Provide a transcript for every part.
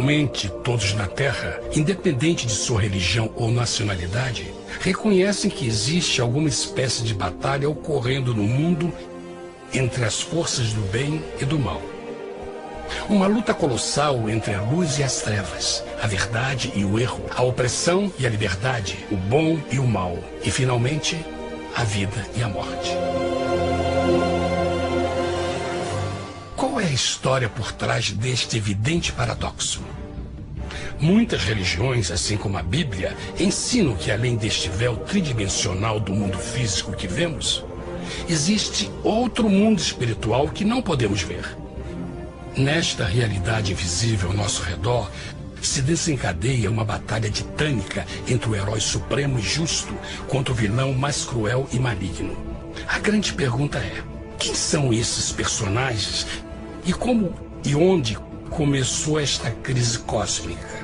Atualmente, todos na Terra, independente de sua religião ou nacionalidade, reconhecem que existe alguma espécie de batalha ocorrendo no mundo entre as forças do bem e do mal. Uma luta colossal entre a luz e as trevas, a verdade e o erro, a opressão e a liberdade, o bom e o mal, e finalmente, a vida e a morte. Qual é a história por trás deste evidente paradoxo? Muitas religiões, assim como a Bíblia, ensinam que além deste véu tridimensional do mundo físico que vemos, existe outro mundo espiritual que não podemos ver. Nesta realidade invisível ao nosso redor, se desencadeia uma batalha titânica entre o herói supremo e justo contra o vilão mais cruel e maligno. A grande pergunta é: quem são esses personagens e como e onde começou esta crise cósmica?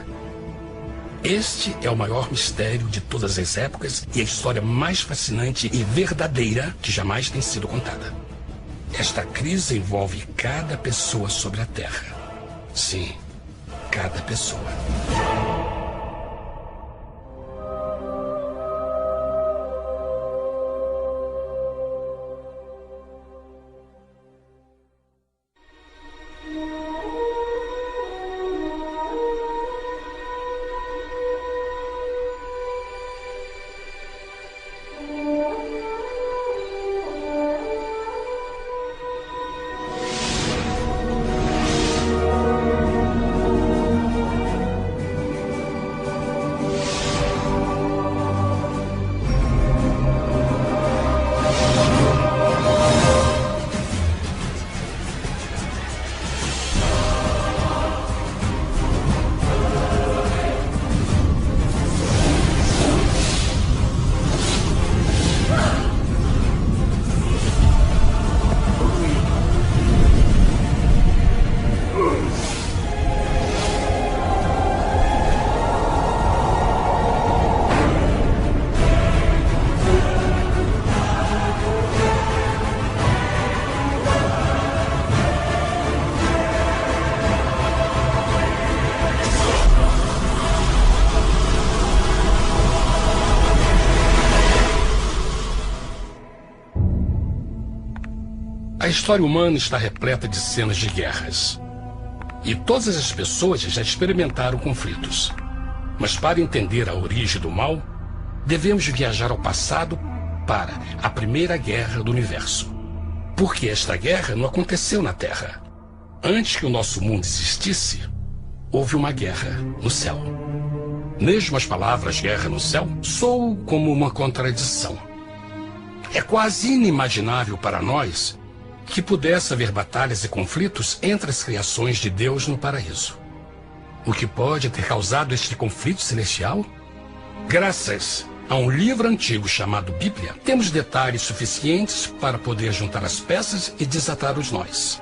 Este é o maior mistério de todas as épocas e a história mais fascinante e verdadeira que jamais tem sido contada. Esta crise envolve cada pessoa sobre a Terra. Sim, cada pessoa. A história humana está repleta de cenas de guerras. E todas as pessoas já experimentaram conflitos. Mas para entender a origem do mal, devemos viajar ao passado para a Primeira Guerra do Universo. Porque esta guerra não aconteceu na Terra. Antes que o nosso mundo existisse, houve uma guerra no céu. Mesmo as palavras guerra no céu soam como uma contradição. É quase inimaginável para nós que pudesse haver batalhas e conflitos entre as criações de Deus no paraíso. O que pode ter causado este conflito celestial? Graças a um livro antigo chamado Bíblia, temos detalhes suficientes para poder juntar as peças e desatar os nós.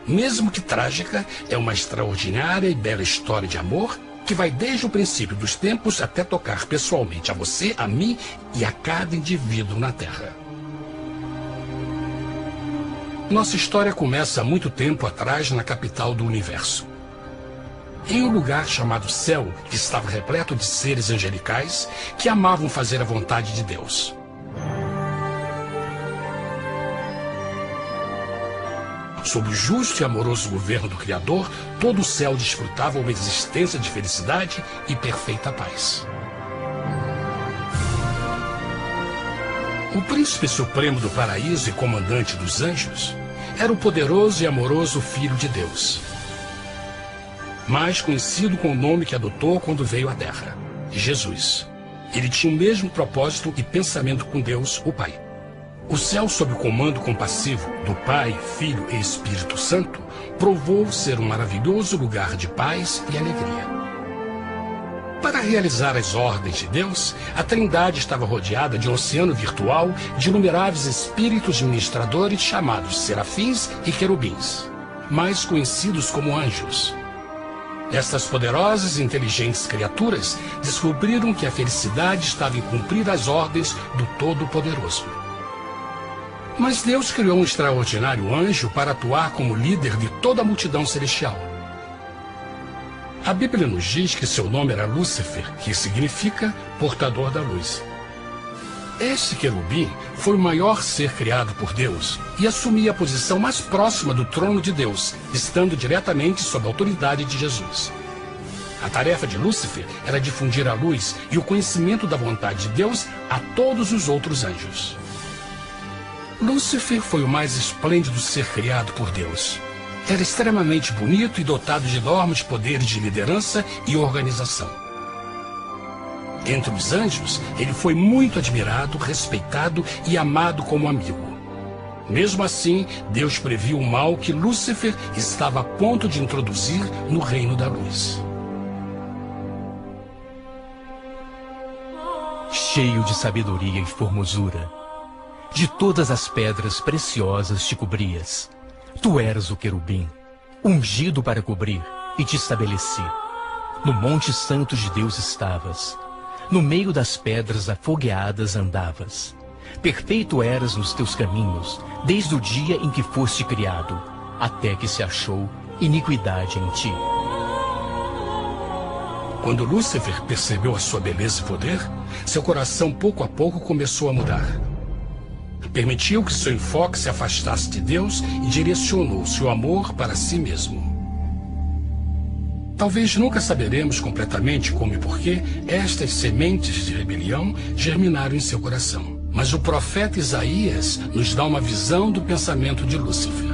Mesmo que trágica, é uma extraordinária e bela história de amor que vai desde o princípio dos tempos até tocar pessoalmente a você, a mim e a cada indivíduo na Terra. Nossa história começa há muito tempo atrás na capital do universo. Em um lugar chamado Céu, que estava repleto de seres angelicais que amavam fazer a vontade de Deus. Sob o justo e amoroso governo do Criador, todo o céu desfrutava uma existência de felicidade e perfeita paz. O príncipe supremo do paraíso e comandante dos anjos era o poderoso e amoroso Filho de Deus, mais conhecido com o nome que adotou quando veio à Terra, Jesus. Ele tinha o mesmo propósito e pensamento com Deus, o Pai. O céu, sob o comando compassivo do Pai, Filho e Espírito Santo, provou ser um maravilhoso lugar de paz e alegria. Para realizar as ordens de Deus, a Trindade estava rodeada de um oceano virtual de inumeráveis espíritos ministradores chamados serafins e querubins, mais conhecidos como anjos. Estas poderosas e inteligentes criaturas descobriram que a felicidade estava em cumprir as ordens do Todo-Poderoso. Mas Deus criou um extraordinário anjo para atuar como líder de toda a multidão celestial. A Bíblia nos diz que seu nome era Lúcifer, que significa portador da luz. Este querubim foi o maior ser criado por Deus e assumia a posição mais próxima do trono de Deus, estando diretamente sob a autoridade de Jesus. A tarefa de Lúcifer era difundir a luz e o conhecimento da vontade de Deus a todos os outros anjos. Lúcifer foi o mais esplêndido ser criado por Deus. Era extremamente bonito e dotado de enormes poderes de liderança e organização. Entre os anjos, ele foi muito admirado, respeitado e amado como amigo. Mesmo assim, Deus previu o mal que Lúcifer estava a ponto de introduzir no reino da luz. Cheio de sabedoria e formosura, de todas as pedras preciosas te cobrias. Tu eras o querubim, ungido para cobrir, e te estabeleci. No monte santo de Deus estavas. No meio das pedras afogueadas andavas. Perfeito eras nos teus caminhos, desde o dia em que foste criado, até que se achou iniquidade em ti. Quando Lúcifer percebeu a sua beleza e poder, seu coração pouco a pouco começou a mudar. Permitiu que seu enfoque se afastasse de Deus e direcionou seu amor para si mesmo. Talvez nunca saberemos completamente como e porquê estas sementes de rebelião germinaram em seu coração. Mas o profeta Isaías nos dá uma visão do pensamento de Lúcifer.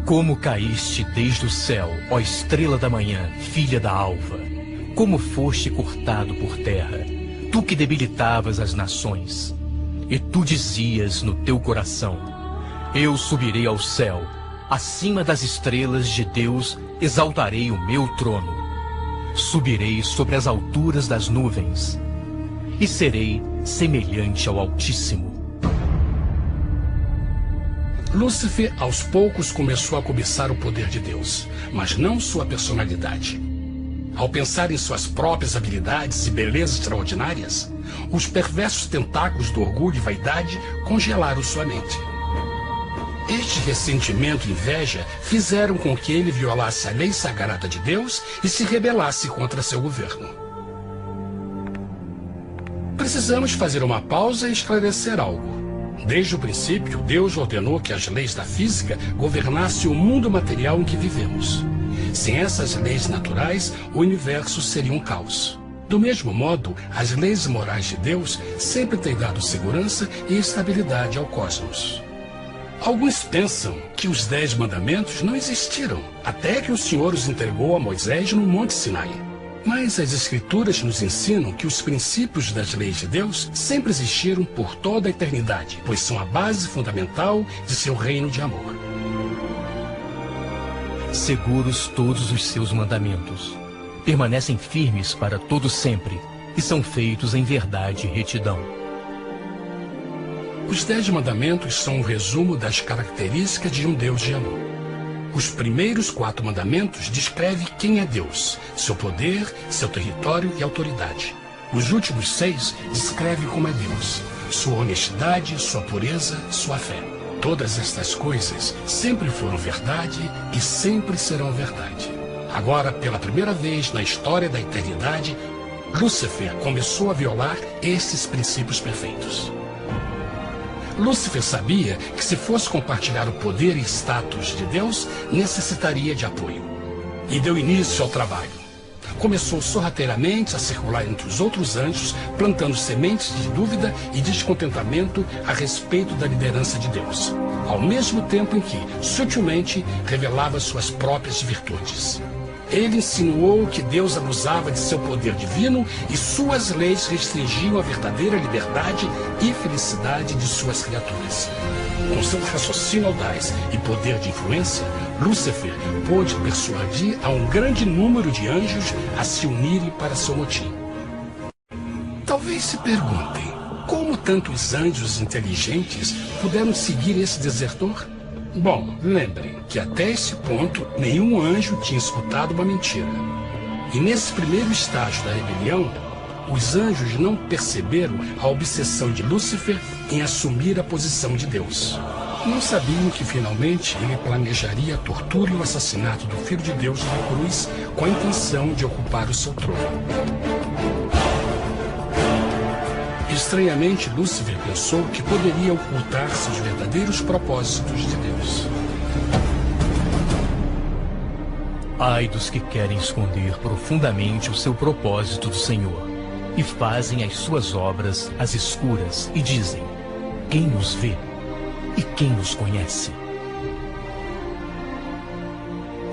Como caíste desde o céu, ó estrela da manhã, filha da alva! Como foste cortado por terra, tu que debilitavas as nações! E tu dizias no teu coração: eu subirei ao céu, acima das estrelas de Deus exaltarei o meu trono. Subirei sobre as alturas das nuvens, e serei semelhante ao Altíssimo. Lúcifer, aos poucos, começou a cobiçar o poder de Deus, mas não sua personalidade. Ao pensar em suas próprias habilidades e belezas extraordinárias, os perversos tentáculos do orgulho e vaidade congelaram sua mente. Este ressentimento e inveja fizeram com que ele violasse a lei sagrada de Deus e se rebelasse contra seu governo. Precisamos fazer uma pausa e esclarecer algo. Desde o princípio, Deus ordenou que as leis da física governassem o mundo material em que vivemos. Sem essas leis naturais, o universo seria um caos. Do mesmo modo, as leis morais de Deus sempre têm dado segurança e estabilidade ao cosmos. Alguns pensam que os 10 mandamentos não existiram, até que o Senhor os entregou a Moisés no Monte Sinai. Mas as Escrituras nos ensinam que os princípios das leis de Deus sempre existiram por toda a eternidade, pois são a base fundamental de seu reino de amor. Seguros todos os seus mandamentos, permanecem firmes para todo sempre, e são feitos em verdade e retidão. Os 10 mandamentos são um resumo das características de um Deus de amor. Os primeiros 4 mandamentos descrevem quem é Deus, seu poder, seu território e autoridade. Os últimos 6 descrevem como é Deus, sua honestidade, sua pureza, sua fé. Todas estas coisas sempre foram verdade e sempre serão verdade. Agora, pela primeira vez na história da eternidade, Lúcifer começou a violar esses princípios perfeitos. Lúcifer sabia que se fosse compartilhar o poder e status de Deus, necessitaria de apoio. E deu início ao trabalho. Começou sorrateiramente a circular entre os outros anjos, plantando sementes de dúvida e descontentamento a respeito da liderança de Deus, ao mesmo tempo em que, sutilmente, revelava suas próprias virtudes. Ele insinuou que Deus abusava de seu poder divino e suas leis restringiam a verdadeira liberdade e felicidade de suas criaturas. Com seu raciocínio audaz e poder de influência, Lúcifer pôde persuadir a um grande número de anjos a se unirem para seu motim. Talvez se perguntem, como tantos anjos inteligentes puderam seguir esse desertor? Bom, lembrem que até esse ponto nenhum anjo tinha escutado uma mentira. E nesse primeiro estágio da rebelião, os anjos não perceberam a obsessão de Lúcifer em assumir a posição de Deus. Não sabiam que finalmente ele planejaria a tortura e o assassinato do Filho de Deus na cruz com a intenção de ocupar o seu trono. Estranhamente, Lúcifer pensou que poderia ocultar seus verdadeiros propósitos de Deus. Ai dos que querem esconder profundamente o seu propósito do Senhor e fazem as suas obras às escuras e dizem: quem nos vê e quem nos conhece?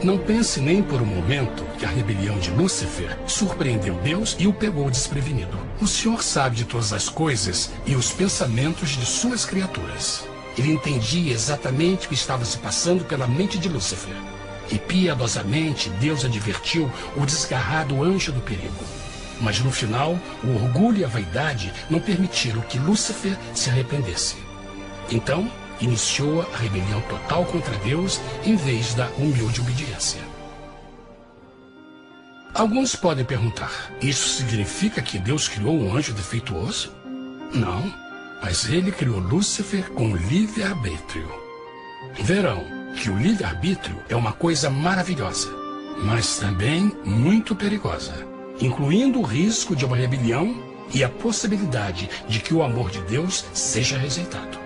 Não pense nem por um momento que a rebelião de Lúcifer surpreendeu Deus e o pegou desprevenido. O Senhor sabe de todas as coisas e os pensamentos de suas criaturas. Ele entendia exatamente o que estava se passando pela mente de Lúcifer. E piedosamente Deus advertiu o desgarrado anjo do perigo. Mas no final, o orgulho e a vaidade não permitiram que Lúcifer se arrependesse. Então, iniciou a rebelião total contra Deus em vez da humilde obediência. Alguns podem perguntar: isso significa que Deus criou um anjo defeituoso? Não, mas ele criou Lúcifer com livre-arbítrio. Verão que o livre-arbítrio é uma coisa maravilhosa, mas também muito perigosa, incluindo o risco de uma rebelião e a possibilidade de que o amor de Deus seja rejeitado.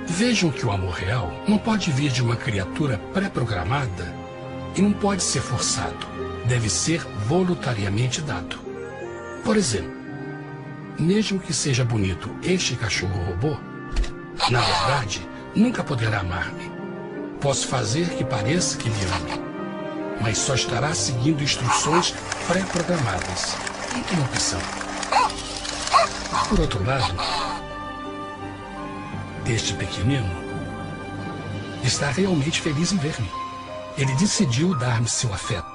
Vejam que o amor real não pode vir de uma criatura pré-programada e não pode ser forçado, deve ser voluntariamente dado. Por exemplo, mesmo que seja bonito este cachorro robô, na verdade, nunca poderá amar-me. Posso fazer que pareça que me ame, mas só estará seguindo instruções pré-programadas. Interrupção. Por outro lado, este pequenino está realmente feliz em ver-me. Ele decidiu dar-me seu afeto.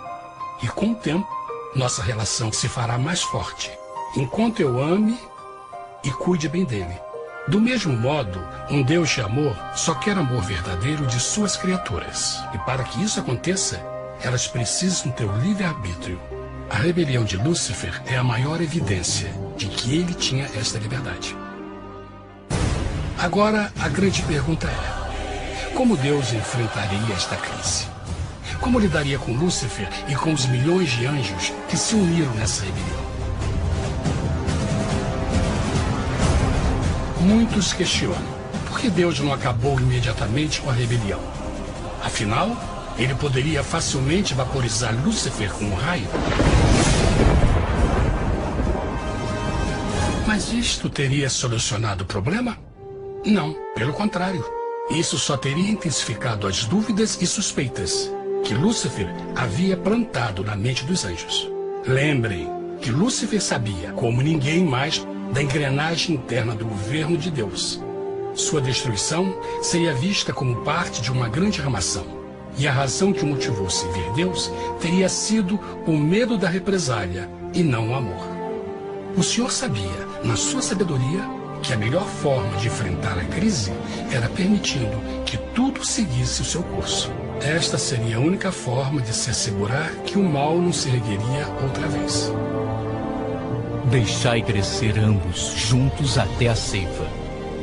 E com o tempo, nossa relação se fará mais forte, enquanto eu ame e cuide bem dele. Do mesmo modo, um Deus de amor só quer amor verdadeiro de suas criaturas. E para que isso aconteça, elas precisam ter o livre-arbítrio. A rebelião de Lúcifer é a maior evidência de que ele tinha esta liberdade. Agora, a grande pergunta é: como Deus enfrentaria esta crise? Como lidaria com Lúcifer e com os milhões de anjos que se uniram nessa rebelião? Muitos questionam: por que Deus não acabou imediatamente com a rebelião? Afinal, ele poderia facilmente vaporizar Lúcifer com um raio. Mas isto teria solucionado o problema? Não, pelo contrário. Isso só teria intensificado as dúvidas e suspeitas que Lúcifer havia plantado na mente dos anjos. Lembrem que Lúcifer sabia, como ninguém mais, da engrenagem interna do governo de Deus. Sua destruição seria vista como parte de uma grande armação, e a razão que o motivou a servir Deus teria sido o medo da represália e não o amor. O Senhor sabia, na sua sabedoria, que a melhor forma de enfrentar a crise era permitindo que tudo seguisse o seu curso. Esta seria a única forma de se assegurar que o mal não se ergueria outra vez. Deixai crescer ambos juntos até a ceifa.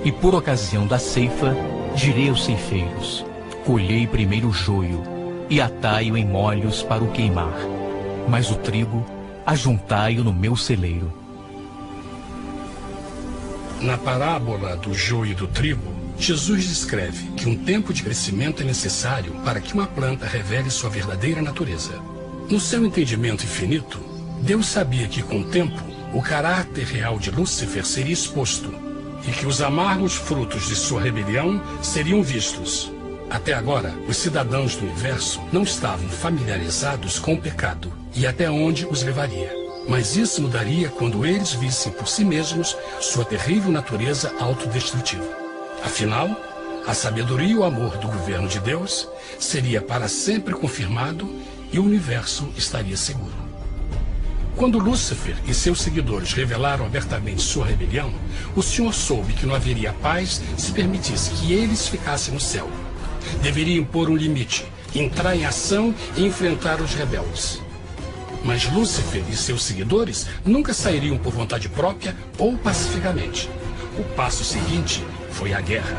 E por ocasião da ceifa, direi aos ceifeiros: colhei primeiro o joio e atai-o em molhos para o queimar, mas o trigo ajuntai-o no meu celeiro. Na parábola do joio e do trigo, Jesus descreve que um tempo de crescimento é necessário para que uma planta revele sua verdadeira natureza. No seu entendimento infinito, Deus sabia que com o tempo, o caráter real de Lúcifer seria exposto e que os amargos frutos de sua rebelião seriam vistos. Até agora, os cidadãos do universo não estavam familiarizados com o pecado e até onde os levaria. Mas isso mudaria quando eles vissem por si mesmos sua terrível natureza autodestrutiva. Afinal, a sabedoria e o amor do governo de Deus seria para sempre confirmado e o universo estaria seguro. Quando Lúcifer e seus seguidores revelaram abertamente sua rebelião, o Senhor soube que não haveria paz se permitisse que eles ficassem no céu. Deveriam pôr um limite, entrar em ação e enfrentar os rebeldes. Mas Lúcifer e seus seguidores nunca sairiam por vontade própria ou pacificamente. O passo seguinte foi a guerra.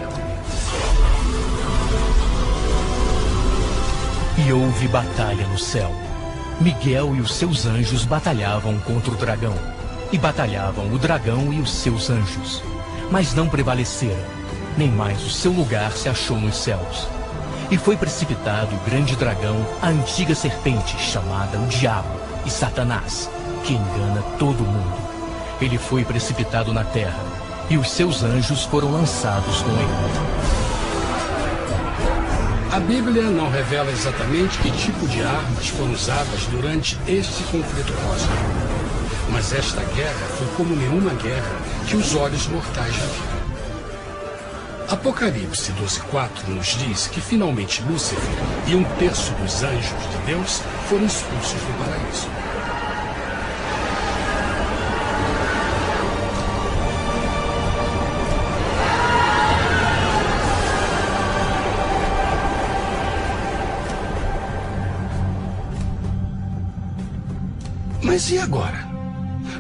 E houve batalha no céu. Miguel e os seus anjos batalhavam contra o dragão. E batalhavam o dragão e os seus anjos. Mas não prevaleceram, nem mais o seu lugar se achou nos céus. E foi precipitado o grande dragão, a antiga serpente, chamada o Diabo e Satanás, que engana todo mundo. Ele foi precipitado na terra, e os seus anjos foram lançados com ele. A Bíblia não revela exatamente que tipo de armas foram usadas durante este conflito cósmico. Mas esta guerra foi como nenhuma guerra que os olhos mortais já viram. Apocalipse 12:4 nos diz que finalmente Lúcifer e 1/3 dos anjos de Deus foram expulsos do paraíso. Mas e agora?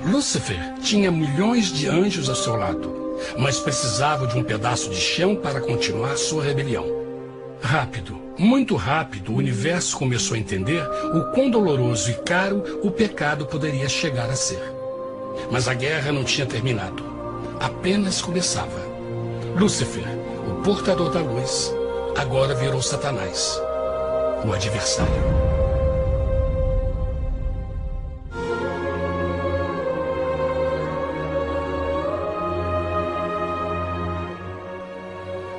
Lúcifer tinha milhões de anjos ao seu lado, mas precisava de um pedaço de chão para continuar sua rebelião. Rápido, muito rápido, o universo começou a entender o quão doloroso e caro o pecado poderia chegar a ser. Mas a guerra não tinha terminado, apenas começava. Lúcifer, o portador da luz, agora virou Satanás, o adversário.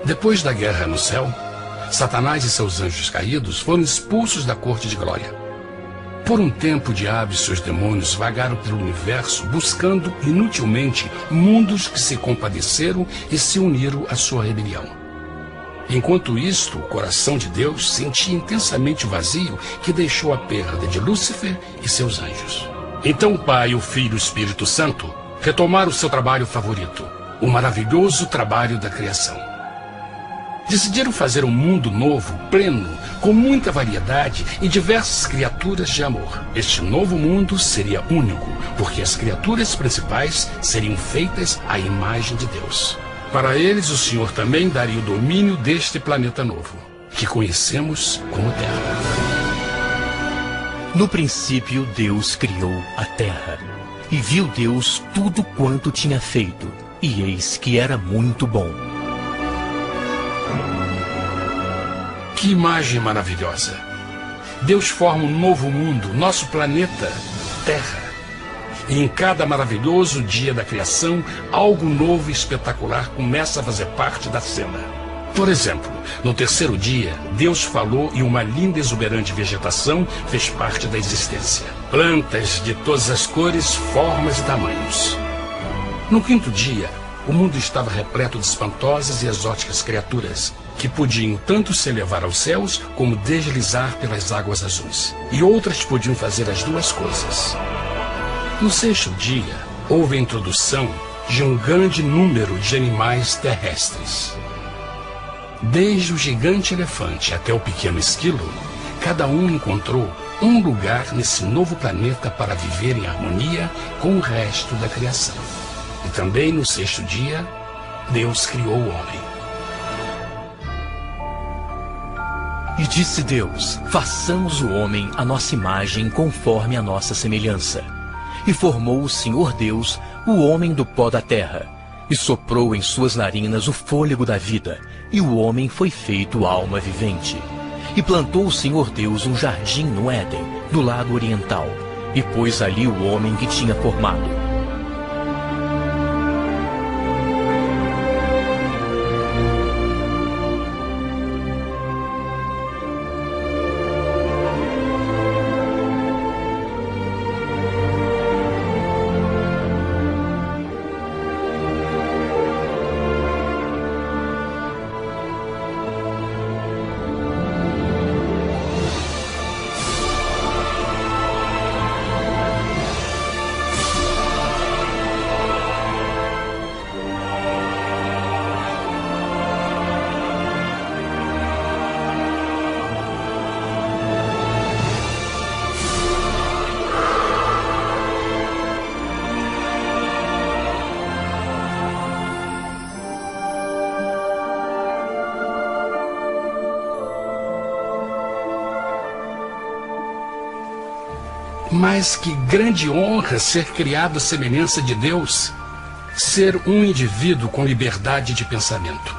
Depois da guerra no céu, Satanás e seus anjos caídos foram expulsos da corte de glória. Por um tempo, o diabo e seus demônios vagaram pelo universo buscando inutilmente mundos que se compadeceram e se uniram à sua rebelião. Enquanto isto, o coração de Deus sentia intensamente o vazio que deixou a perda de Lúcifer e seus anjos. Então o Pai, o Filho e o Espírito Santo retomaram o seu trabalho favorito, o maravilhoso trabalho da criação. Decidiram fazer um mundo novo, pleno, com muita variedade e diversas criaturas de amor. Este novo mundo seria único, porque as criaturas principais seriam feitas à imagem de Deus. Para eles, o Senhor também daria o domínio deste planeta novo, que conhecemos como Terra. No princípio, Deus criou a terra. E viu Deus tudo quanto tinha feito, e eis que era muito bom. Que imagem maravilhosa! Deus forma um novo mundo, nosso planeta, Terra. E em cada maravilhoso dia da criação, algo novo e espetacular começa a fazer parte da cena. Por exemplo, no terceiro dia, Deus falou e uma linda e exuberante vegetação fez parte da existência. Plantas de todas as cores, formas e tamanhos. No quinto dia, o mundo estava repleto de espantosas e exóticas criaturas, que podiam tanto se elevar aos céus como deslizar pelas águas azuis. E outras podiam fazer as duas coisas. No sexto dia, houve a introdução de um grande número de animais terrestres. Desde o gigante elefante até o pequeno esquilo, cada um encontrou um lugar nesse novo planeta para viver em harmonia com o resto da criação. E também no sexto dia, Deus criou o homem. E disse Deus: façamos o homem à nossa imagem, conforme a nossa semelhança. E formou o Senhor Deus o homem do pó da terra, e soprou em suas narinas o fôlego da vida, e o homem foi feito alma vivente. E plantou o Senhor Deus um jardim no Éden, do lado oriental, e pôs ali o homem que tinha formado. Mas que grande honra ser criado à semelhança de Deus, ser um indivíduo com liberdade de pensamento.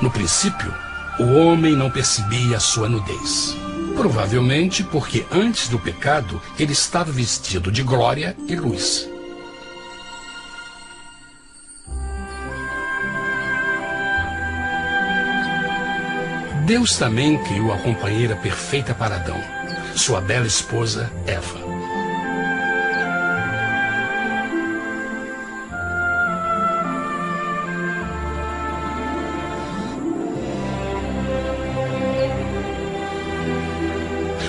No princípio, o homem não percebia a sua nudez. Provavelmente porque antes do pecado ele estava vestido de glória e luz. Deus também criou a companheira perfeita para Adão, sua bela esposa Eva.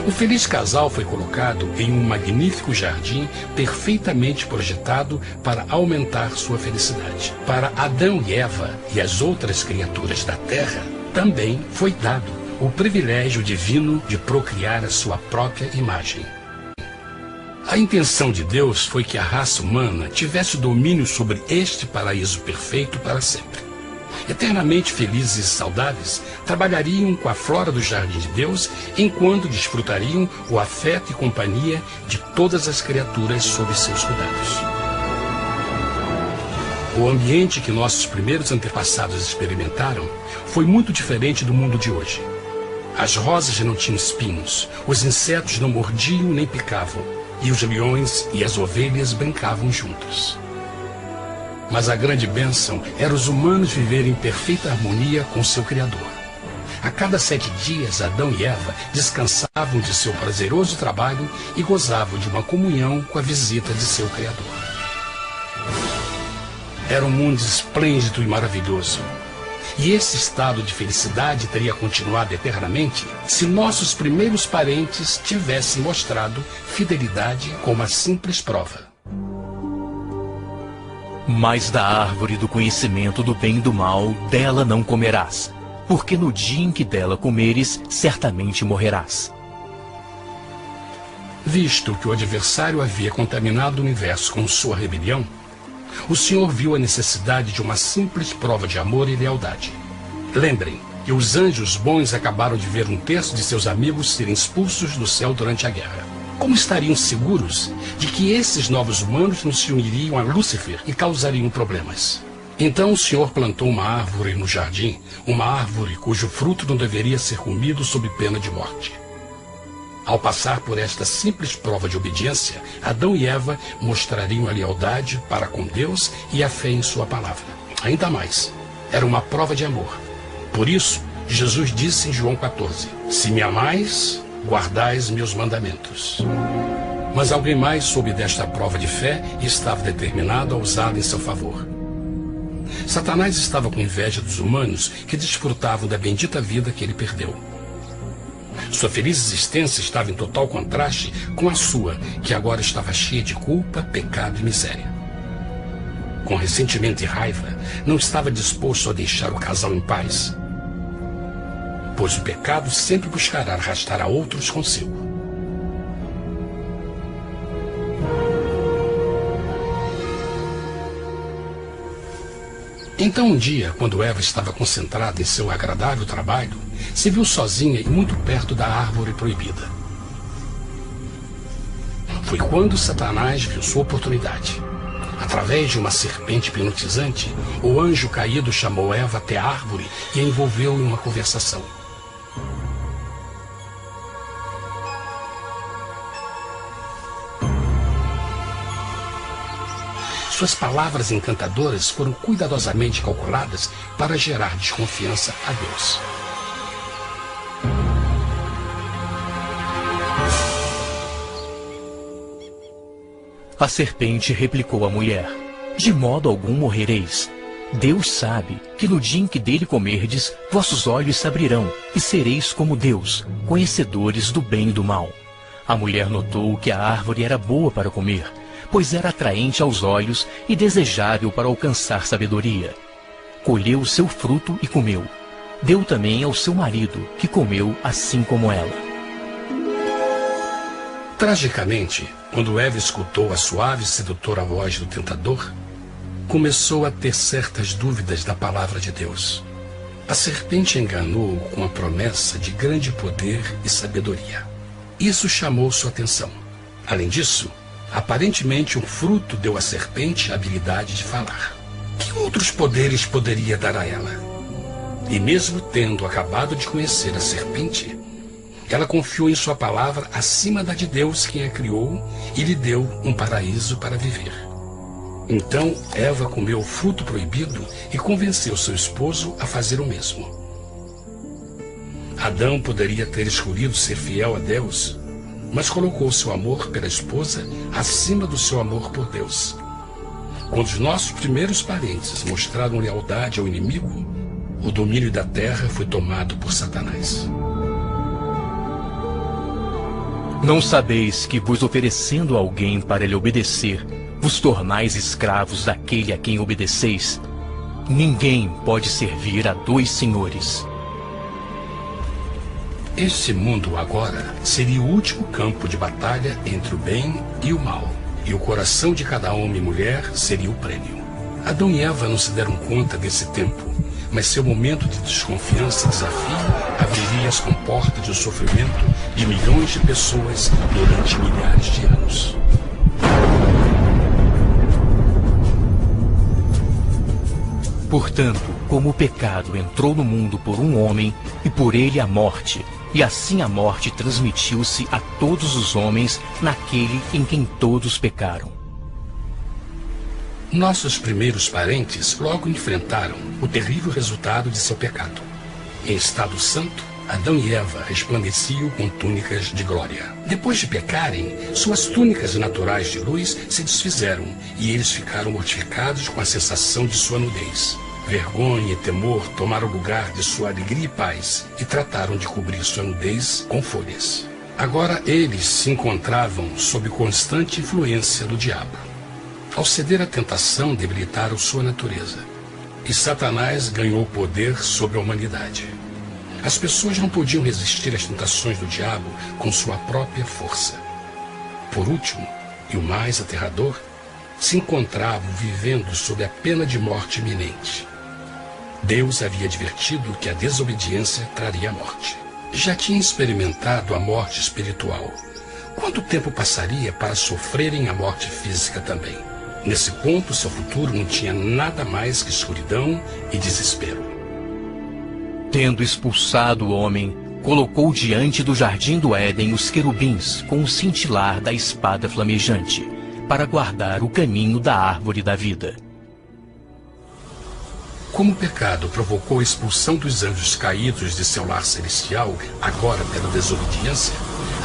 O feliz casal foi colocado em um magnífico jardim perfeitamente projetado para aumentar sua felicidade. Para Adão e Eva e as outras criaturas da terra, também foi dado o privilégio divino de procriar a sua própria imagem. A intenção de Deus foi que a raça humana tivesse domínio sobre este paraíso perfeito para sempre. Eternamente felizes e saudáveis, trabalhariam com a flora do jardim de Deus, enquanto desfrutariam o afeto e companhia de todas as criaturas sob seus cuidados. O ambiente que nossos primeiros antepassados experimentaram foi muito diferente do mundo de hoje. As rosas não tinham espinhos, os insetos não mordiam nem picavam, e os leões e as ovelhas brincavam juntos. Mas a grande bênção era os humanos viverem em perfeita harmonia com seu Criador. A cada 7 dias, Adão e Eva descansavam de seu prazeroso trabalho e gozavam de uma comunhão com a visita de seu Criador. Era um mundo esplêndido e maravilhoso. E esse estado de felicidade teria continuado eternamente se nossos primeiros parentes tivessem mostrado fidelidade com uma simples prova. Mas da árvore do conhecimento do bem e do mal, dela não comerás, porque no dia em que dela comeres, certamente morrerás. Visto que o adversário havia contaminado o universo com sua rebelião, o Senhor viu a necessidade de uma simples prova de amor e lealdade. Lembrem que os anjos bons acabaram de ver 1/3 de seus amigos serem expulsos do céu durante a guerra. Como estariam seguros de que esses novos humanos não se uniriam a Lúcifer e causariam problemas? Então o Senhor plantou uma árvore no jardim, uma árvore cujo fruto não deveria ser comido sob pena de morte. Ao passar por esta simples prova de obediência, Adão e Eva mostrariam a lealdade para com Deus e a fé em sua palavra. Ainda mais, era uma prova de amor. Por isso, Jesus disse em João 14, se me amais, guardais meus mandamentos. Mas alguém mais soube desta prova de fé e estava determinado a usá-la em seu favor. Satanás estava com inveja dos humanos que desfrutavam da bendita vida que ele perdeu. Sua feliz existência estava em total contraste com a sua, que agora estava cheia de culpa, pecado e miséria. Com ressentimento e raiva, não estava disposto a deixar o casal em paz, pois o pecado sempre buscará arrastar a outros consigo. Então um dia, quando Eva estava concentrada em seu agradável trabalho, se viu sozinha e muito perto da árvore proibida. Foi quando Satanás viu sua oportunidade. Através de uma serpente hipnotizante, o anjo caído chamou Eva até a árvore e a envolveu em uma conversação. Suas palavras encantadoras foram cuidadosamente calculadas para gerar desconfiança a Deus. A serpente replicou à mulher, de modo algum morrereis. Deus sabe que no dia em que dele comerdes, vossos olhos se abrirão, e sereis como Deus, conhecedores do bem e do mal. A mulher notou que a árvore era boa para comer, pois era atraente aos olhos e desejável para alcançar sabedoria. Colheu o seu fruto e comeu. Deu também ao seu marido, que comeu assim como ela. Tragicamente, quando Eva escutou a suave e sedutora voz do tentador, começou a ter certas dúvidas da palavra de Deus. A serpente enganou-o com a promessa de grande poder e sabedoria. Isso chamou sua atenção. Além disso, aparentemente um fruto deu à serpente a habilidade de falar. Que outros poderes poderia dar a ela? E mesmo tendo acabado de conhecer a serpente, ela confiou em sua palavra acima da de Deus, quem a criou, e lhe deu um paraíso para viver. Então Eva comeu o fruto proibido e convenceu seu esposo a fazer o mesmo. Adão poderia ter escolhido ser fiel a Deus, mas colocou seu amor pela esposa acima do seu amor por Deus. Quando os nossos primeiros parentes mostraram lealdade ao inimigo, o domínio da terra foi tomado por Satanás. Não sabeis que, vos oferecendo a alguém para lhe obedecer, vos tornais escravos daquele a quem obedeceis? Ninguém pode servir a dois senhores. Este mundo agora seria o último campo de batalha entre o bem e o mal, e o coração de cada homem e mulher seria o prêmio. Adão e Eva não se deram conta desse tempo, mas seu momento de desconfiança e desafio abriria as comportas do sofrimento de milhões de pessoas durante milhares de anos. Portanto, como o pecado entrou no mundo por um homem, e por ele a morte, e assim a morte transmitiu-se a todos os homens naquele em quem todos pecaram. Nossos primeiros parentes logo enfrentaram o terrível resultado de seu pecado. Em estado santo, Adão e Eva resplandeciam com túnicas de glória. Depois de pecarem, suas túnicas naturais de luz se desfizeram e eles ficaram mortificados com a sensação de sua nudez. Vergonha e temor tomaram lugar de sua alegria e paz e trataram de cobrir sua nudez com folhas. Agora eles se encontravam sob constante influência do diabo. Ao ceder à tentação, debilitaram sua natureza, e Satanás ganhou poder sobre a humanidade. As pessoas não podiam resistir às tentações do diabo com sua própria força. Por último, e o mais aterrador, se encontravam vivendo sob a pena de morte iminente. Deus havia advertido que a desobediência traria a morte. Já tinha experimentado a morte espiritual. Quanto tempo passaria para sofrerem a morte física também? Nesse ponto, seu futuro não tinha nada mais que escuridão e desespero. Tendo expulsado o homem, colocou diante do jardim do Éden os querubins com o cintilar da espada flamejante, para guardar o caminho da árvore da vida. Como o pecado provocou a expulsão dos anjos caídos de seu lar celestial, agora pela desobediência,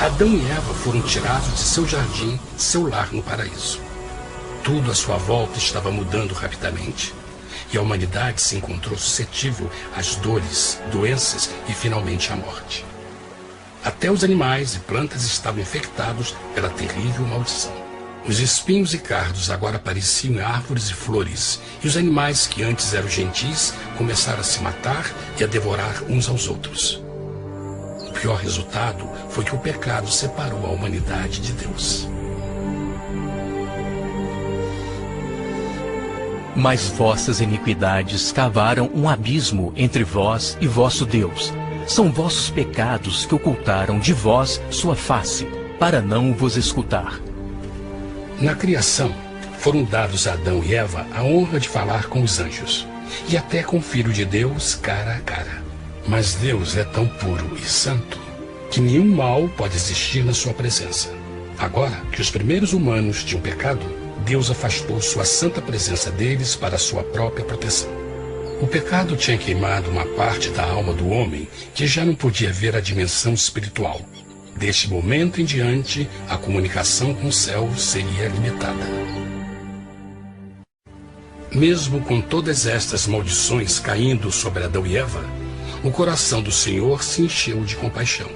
Adão e Eva foram tirados de seu jardim, seu lar no paraíso. Tudo à sua volta estava mudando rapidamente, e a humanidade se encontrou suscetível às dores, doenças e finalmente à morte. Até os animais e plantas estavam infectados pela terrível maldição. Os espinhos e cardos agora pareciam em árvores e flores, e os animais que antes eram gentis começaram a se matar e a devorar uns aos outros. O pior resultado foi que o pecado separou a humanidade de Deus. Mas vossas iniquidades cavaram um abismo entre vós e vosso Deus. São vossos pecados que ocultaram de vós sua face, para não vos escutar. Na criação, foram dados a Adão e Eva a honra de falar com os anjos, e até com o Filho de Deus cara a cara. Mas Deus é tão puro e santo que nenhum mal pode existir na sua presença. Agora que os primeiros humanos tinham pecado, Deus afastou sua santa presença deles para sua própria proteção. O pecado tinha queimado uma parte da alma do homem que já não podia ver a dimensão espiritual. Deste momento em diante, a comunicação com o céu seria limitada. Mesmo com todas estas maldições caindo sobre Adão e Eva, o coração do Senhor se encheu de compaixão.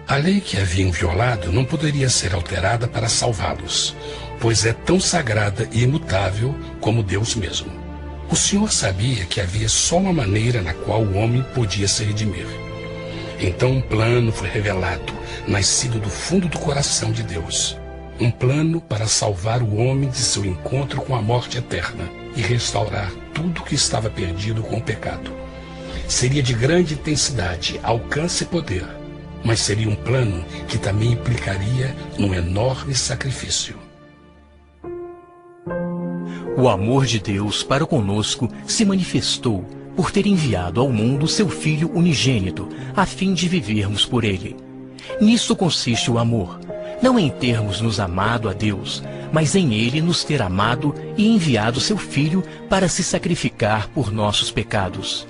A lei que haviam violado não poderia ser alterada para salvá-los, pois é tão sagrada e imutável como Deus mesmo. O Senhor sabia que havia só uma maneira na qual o homem podia se redimir. Então um plano foi revelado, nascido do fundo do coração de Deus. Um plano para salvar o homem de seu encontro com a morte eterna e restaurar tudo que estava perdido com o pecado. Seria de grande intensidade, alcance e poder, mas seria um plano que também implicaria num enorme sacrifício. O amor de Deus para conosco se manifestou por ter enviado ao mundo seu Filho unigênito, a fim de vivermos por ele. Nisso consiste o amor, não em termos nos amado a Deus, mas em ele nos ter amado e enviado seu Filho para se sacrificar por nossos pecados.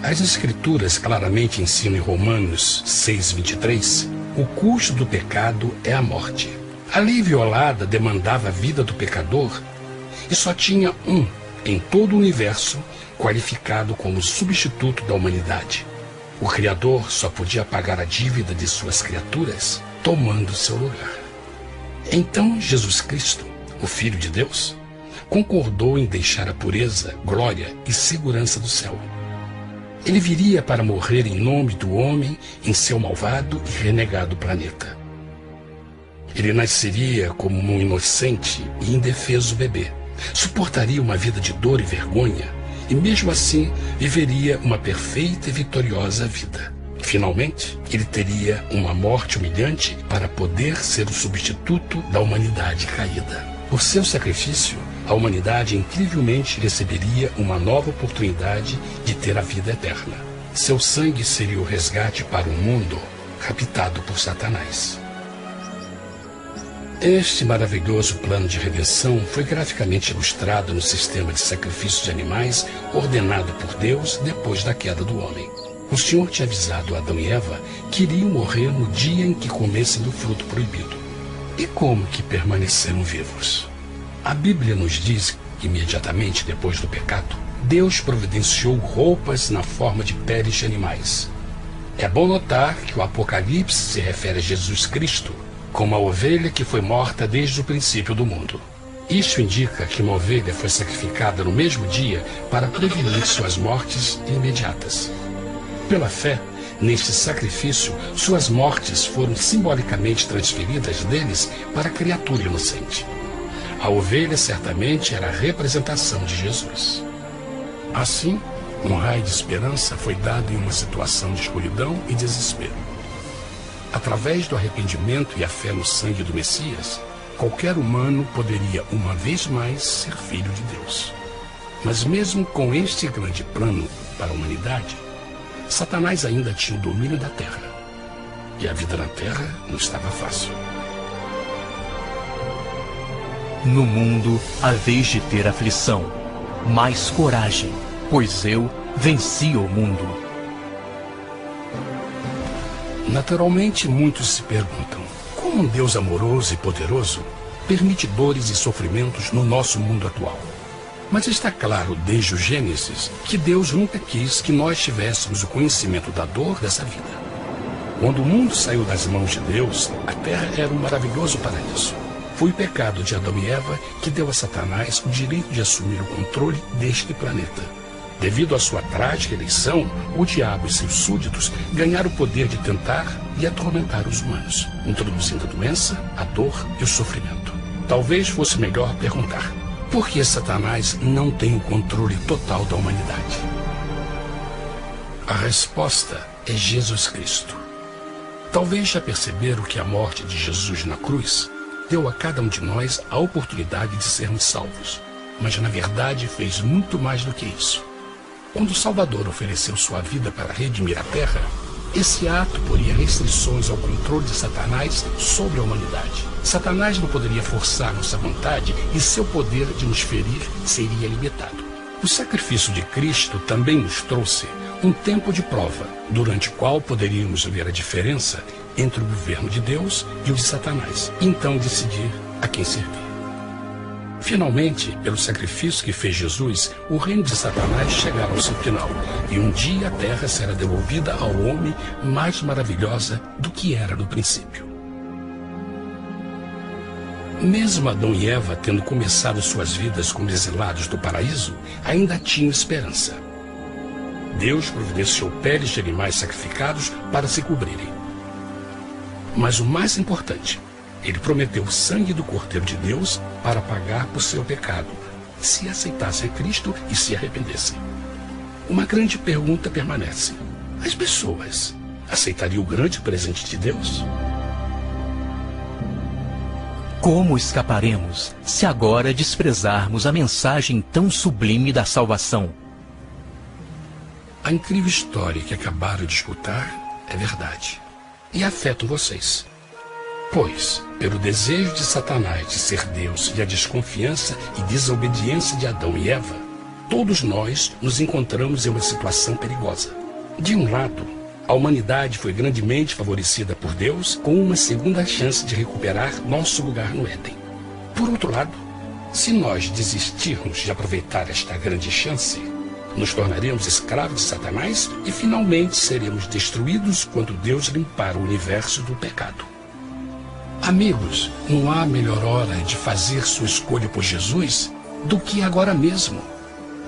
As Escrituras claramente ensinam em Romanos 6:23, o custo do pecado é a morte. A lei violada demandava a vida do pecador e só tinha um em todo o universo qualificado como substituto da humanidade. O Criador só podia pagar a dívida de suas criaturas tomando seu lugar. Então Jesus Cristo, o Filho de Deus, concordou em deixar a pureza, glória e segurança do céu. Ele viria para morrer em nome do homem em seu malvado e renegado planeta. Ele nasceria como um inocente e indefeso bebê, suportaria uma vida de dor e vergonha e mesmo assim viveria uma perfeita e vitoriosa vida. Finalmente, ele teria uma morte humilhante para poder ser o substituto da humanidade caída. Por seu sacrifício, a humanidade incrivelmente receberia uma nova oportunidade de ter a vida eterna. Seu sangue seria o resgate para um mundo raptado por Satanás. Este maravilhoso plano de redenção foi graficamente ilustrado no sistema de sacrifício de animais ordenado por Deus depois da queda do homem. O Senhor tinha avisado Adão e Eva que iriam morrer no dia em que comessem do fruto proibido. E como que permaneceram vivos? A Bíblia nos diz que imediatamente depois do pecado, Deus providenciou roupas na forma de peles de animais. É bom notar que o Apocalipse se refere a Jesus Cristo como a ovelha que foi morta desde o princípio do mundo. Isso indica que uma ovelha foi sacrificada no mesmo dia para prevenir suas mortes imediatas. Pela fé, neste sacrifício, suas mortes foram simbolicamente transferidas deles para a criatura inocente. A ovelha certamente era a representação de Jesus. Assim, um raio de esperança foi dado em uma situação de escuridão e desespero. Através do arrependimento e a fé no sangue do Messias, qualquer humano poderia uma vez mais ser filho de Deus. Mas mesmo com este grande plano para a humanidade, Satanás ainda tinha o domínio da terra. E a vida na terra não estava fácil. No mundo haveis de ter aflição, mas coragem, pois eu venci o mundo. Naturalmente, muitos se perguntam, como um Deus amoroso e poderoso permite dores e sofrimentos no nosso mundo atual? Mas está claro desde o Gênesis que Deus nunca quis que nós tivéssemos o conhecimento da dor dessa vida. Quando o mundo saiu das mãos de Deus, a terra era um maravilhoso paraíso. Foi o pecado de Adão e Eva que deu a Satanás o direito de assumir o controle deste planeta. Devido à sua trágica eleição, o diabo e seus súditos ganharam o poder de tentar e atormentar os humanos, introduzindo a doença, a dor e o sofrimento. Talvez fosse melhor perguntar: por que Satanás não tem o controle total da humanidade? A resposta é Jesus Cristo. Talvez já perceberam que a morte de Jesus na cruz deu a cada um de nós a oportunidade de sermos salvos, mas na verdade fez muito mais do que isso. Quando o Salvador ofereceu sua vida para redimir a terra, esse ato poria restrições ao controle de Satanás sobre a humanidade. Satanás não poderia forçar nossa vontade e seu poder de nos ferir seria limitado. O sacrifício de Cristo também nos trouxe um tempo de prova, durante o qual poderíamos ver a diferença entre o governo de Deus e o de Satanás, e então decidir a quem servir. Finalmente, pelo sacrifício que fez Jesus, o reino de Satanás chegará ao seu final, e um dia a terra será devolvida ao homem mais maravilhosa do que era no princípio. Mesmo Adão e Eva tendo começado suas vidas como exilados do paraíso, ainda tinham esperança. Deus providenciou peles de animais sacrificados para se cobrirem. Mas o mais importante, Ele prometeu o sangue do Cordeiro de Deus para pagar por seu pecado, se aceitassem Cristo e se arrependessem. Uma grande pergunta permanece: as pessoas aceitaria o grande presente de Deus? Como escaparemos se agora desprezarmos a mensagem tão sublime da salvação? A incrível história que acabaram de escutar é verdade e afeta vocês. Pois, pelo desejo de Satanás de ser Deus e a desconfiança e desobediência de Adão e Eva, todos nós nos encontramos em uma situação perigosa. De um lado, a humanidade foi grandemente favorecida por Deus com uma segunda chance de recuperar nosso lugar no Éden. Por outro lado, se nós desistirmos de aproveitar esta grande chance, nos tornaremos escravos de Satanás e finalmente seremos destruídos quando Deus limpar o universo do pecado. Amigos, não há melhor hora de fazer sua escolha por Jesus do que agora mesmo.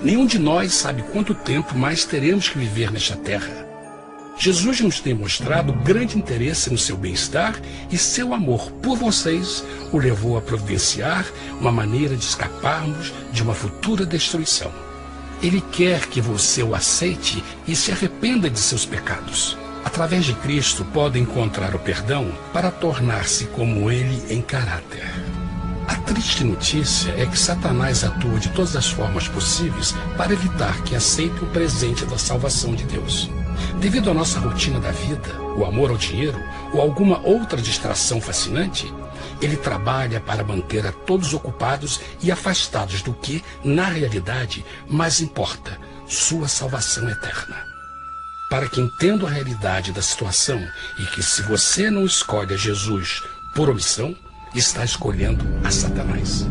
Nenhum de nós sabe quanto tempo mais teremos que viver nesta terra. Jesus nos tem mostrado grande interesse no seu bem-estar e seu amor por vocês o levou a providenciar uma maneira de escaparmos de uma futura destruição. Ele quer que você o aceite e se arrependa de seus pecados. Através de Cristo, pode encontrar o perdão para tornar-se como Ele em caráter. A triste notícia é que Satanás atua de todas as formas possíveis para evitar que aceite o presente da salvação de Deus. Devido à nossa rotina da vida, o amor ao dinheiro ou alguma outra distração fascinante, ele trabalha para manter a todos ocupados e afastados do que, na realidade, mais importa, sua salvação eterna. Para que entenda a realidade da situação e que se você não escolhe a Jesus por omissão, está escolhendo a Satanás.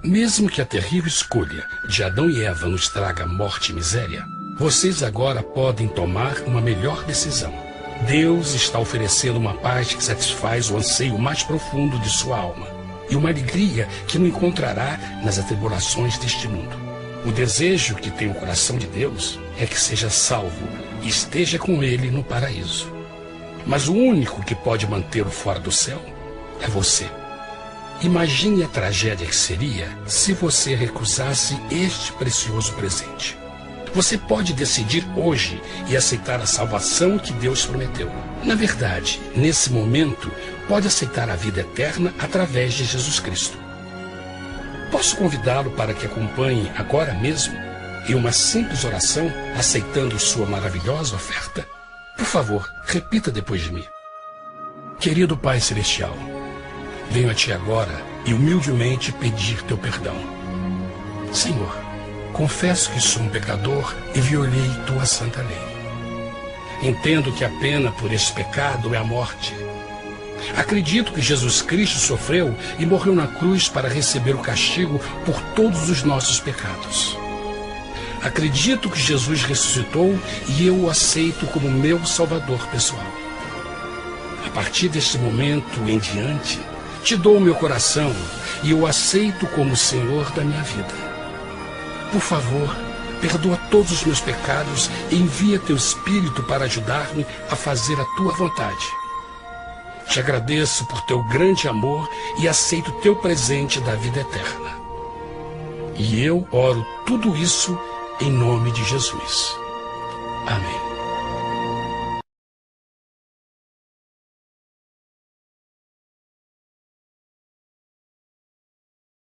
Mesmo que a terrível escolha de Adão e Eva nos traga morte e miséria, vocês agora podem tomar uma melhor decisão. Deus está oferecendo uma paz que satisfaz o anseio mais profundo de sua alma e uma alegria que não encontrará nas atribulações deste mundo. O desejo que tem o coração de Deus é que seja salvo e esteja com Ele no paraíso. Mas o único que pode mantê-lo fora do céu é você. Imagine a tragédia que seria se você recusasse este precioso presente. Você pode decidir hoje e aceitar a salvação que Deus prometeu. Na verdade, nesse momento, pode aceitar a vida eterna através de Jesus Cristo. Posso convidá-lo para que acompanhe agora mesmo em uma simples oração, aceitando sua maravilhosa oferta? Por favor, repita depois de mim. Querido Pai Celestial, venho a Ti agora e humildemente pedir Teu perdão. Senhor, confesso que sou um pecador e violei Tua santa lei. Entendo que a pena por esse pecado é a morte. Acredito que Jesus Cristo sofreu e morreu na cruz para receber o castigo por todos os nossos pecados. Acredito que Jesus ressuscitou e eu o aceito como meu Salvador pessoal. A partir deste momento em diante, Te dou o meu coração e eu o aceito como Senhor da minha vida. Por favor, perdoa todos os meus pecados e envia Teu Espírito para ajudar-me a fazer a Tua vontade. Te agradeço por Teu grande amor e aceito Teu presente da vida eterna. E eu oro tudo isso em nome de Jesus. Amém.